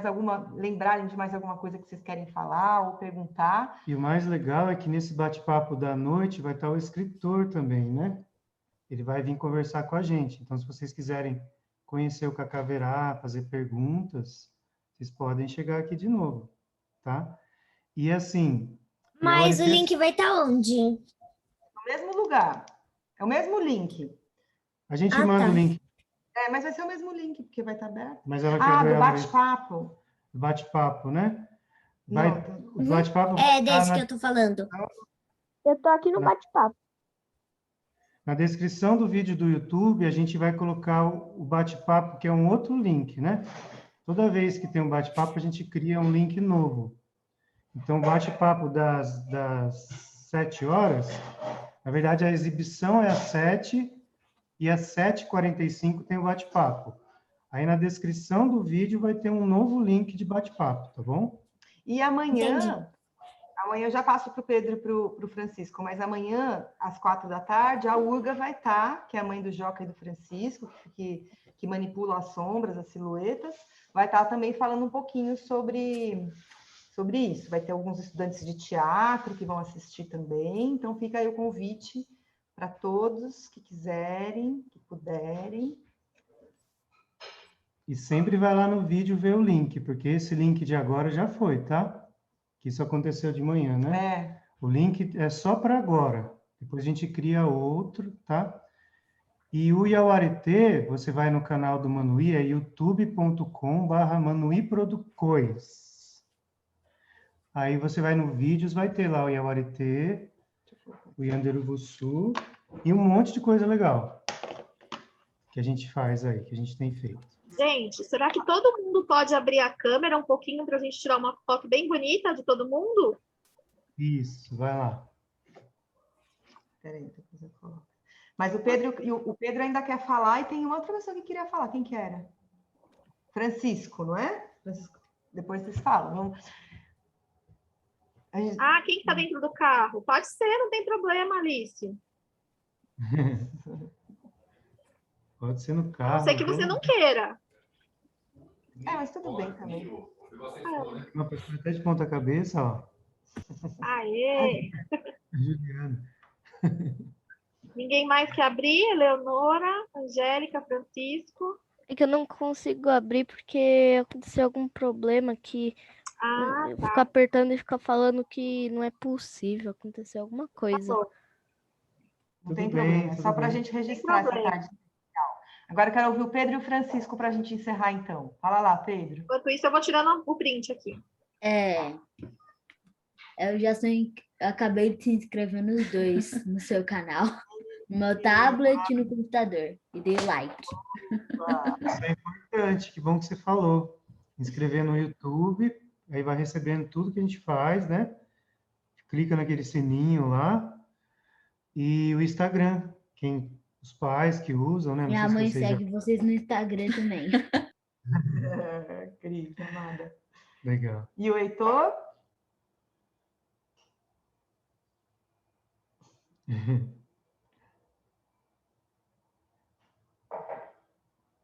lembrarem de mais alguma coisa que vocês querem falar ou perguntar. E o mais legal é que nesse bate-papo da noite vai estar o escritor também, né? Ele vai vir conversar com a gente. Então, se vocês quiserem conhecer o Cacaverá, fazer perguntas, vocês podem chegar aqui de novo, tá? E assim... Mas o link vai estar onde? No mesmo lugar. É o mesmo link. A gente manda o link. Mas vai ser o mesmo link, porque vai estar aberto. Mas ela quer do bate-papo. Bate-papo, né? O bate-papo é desse que eu tô falando. Eu tô aqui no bate-papo. Na descrição do vídeo do YouTube, a gente vai colocar o bate-papo, que é um outro link, né? Toda vez que tem um bate-papo, a gente cria um link novo. Então, o bate-papo das 7 horas, na verdade, a exibição é às 7 e às 7h45 tem o bate-papo. Aí, na descrição do vídeo, vai ter um novo link de bate-papo, tá bom? E amanhã eu já passo para o Pedro e para o Francisco, mas amanhã, às 4 da tarde, a Urga vai estar, que é a mãe do Joca e do Francisco, que manipula as sombras, as silhuetas, vai estar também falando um pouquinho sobre isso. Vai ter alguns estudantes de teatro que vão assistir também, então fica aí o convite para todos que quiserem, que puderem. E sempre vai lá no vídeo ver o link, porque esse link de agora já foi, tá? Que isso aconteceu de manhã, né? O link é só para agora. Depois a gente cria outro, tá? E o Yawaretê, você vai no canal do Manuí, é youtube.com/manuiproducois. Aí você vai no vídeos, vai ter lá o Yawaretê, o Nyanderuvuçu e um monte de coisa legal que a gente faz aí, que a gente tem feito. Gente, será que todo mundo pode abrir a câmera um pouquinho para a gente tirar uma foto bem bonita de todo mundo? Isso, vai lá. Peraí, depois eu coloco. Mas o Pedro ainda quer falar e tem uma outra pessoa que queria falar. Quem que era? Francisco, não é? Francisco. Depois vocês falam. Quem está dentro do carro? Pode ser, não tem problema, Alice. Pode ser no carro. A não ser que você não queira. Mas tudo bem também. Uma pessoa até de ponta cabeça, ó. Aê! Juliana. Ninguém mais quer abrir? Eleonora, Angélica, Francisco. É que eu não consigo abrir porque aconteceu algum problema que eu fico apertando e fica falando que não é possível. Aconteceu alguma coisa. Não tem problema, é só para a gente registrar essa tarde. Agora eu quero ouvir o Pedro e o Francisco para a gente encerrar, então. Fala lá, Pedro. Enquanto isso, eu vou tirando o print aqui. Eu já acabei de se inscrever nos dois no seu canal. No meu tablet e no computador. E dei like. Isso é importante, que bom que você falou. Inscrever no YouTube, aí vai recebendo tudo que a gente faz, né? Clica naquele sininho lá. E o Instagram, os pais que usam, né? Não Minha sei se mãe vocês segue vocês no Instagram também. Cris, amada. Legal. E o Heitor?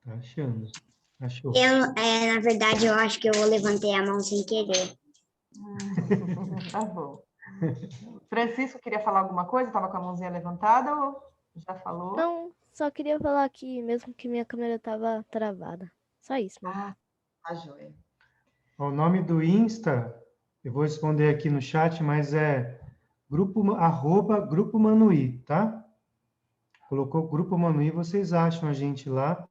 Tá achando. Achou. Na verdade, eu acho que eu levantei a mão sem querer. Tá bom. Francisco queria falar alguma coisa? Estava com a mãozinha levantada ou já falou? Não, só queria falar que mesmo que minha câmera estava travada. Só isso mesmo. Tá joia. O nome do Insta, eu vou responder aqui no chat, mas é @Grupo Manuí, tá? Colocou Grupo Manuí, vocês acham a gente lá.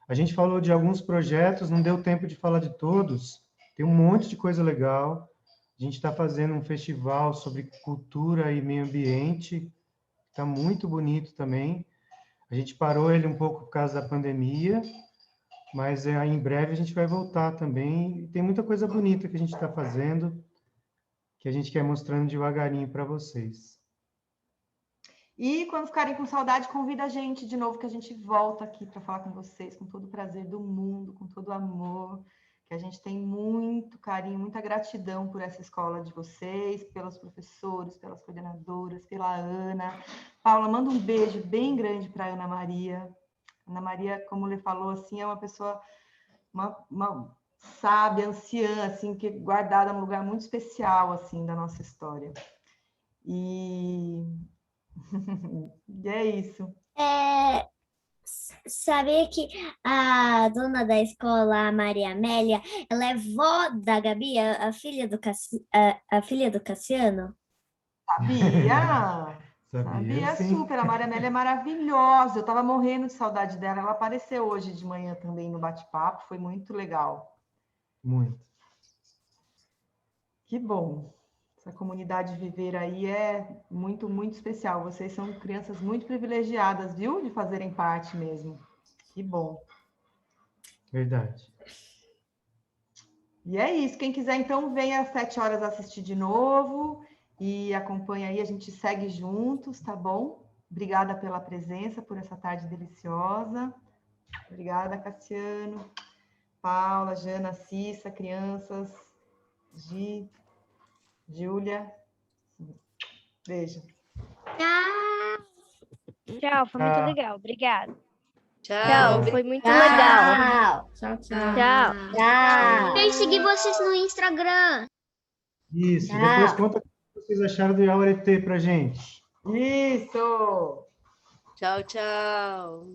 A gente falou de alguns projetos, não deu tempo de falar de todos. Tem um monte de coisa legal. A gente está fazendo um festival sobre cultura e meio ambiente. Está muito bonito também. A gente parou ele um pouco por causa da pandemia, mas em breve a gente vai voltar também. E tem muita coisa bonita que a gente está fazendo, que a gente quer mostrando devagarinho para vocês. E quando ficarem com saudade, convida a gente de novo, que a gente volta aqui para falar com vocês, com todo o prazer do mundo, com todo o amor, que a gente tem muito carinho, muita gratidão por essa escola de vocês, pelos professores, pelas coordenadoras, pela Ana. Paula, manda um beijo bem grande para a Ana Maria. Ana Maria, como ele falou, assim, é uma pessoa, uma sábia, anciã, assim, que é guardada num lugar muito especial, assim, da nossa história. E é isso. Sabia que a dona da escola, a Maria Amélia, ela é vó da Gabi, a filha do Cassiano? Sabia? Sabia sim. Super. A Maria Amélia é maravilhosa. Eu estava morrendo de saudade dela. Ela apareceu hoje de manhã também no bate-papo. Foi muito legal. Muito. Que bom. Essa comunidade Viver aí é muito, muito especial. Vocês são crianças muito privilegiadas, viu? De fazerem parte mesmo. Que bom. Verdade. E é isso. Quem quiser, então, venha às 7 horas assistir de novo e acompanha aí. A gente segue juntos, tá bom? Obrigada pela presença, por essa tarde deliciosa. Obrigada, Cassiano, Paula, Jana, Cissa, crianças, Gi, Júlia. Beijo. Tchau, foi muito legal. Obrigada. Tchau, foi muito legal. Tchau, tchau. Tchau. Quero seguir vocês no Instagram. Isso, depois conta o que vocês acharam do Yauretê pra gente. Isso! Tchau, tchau.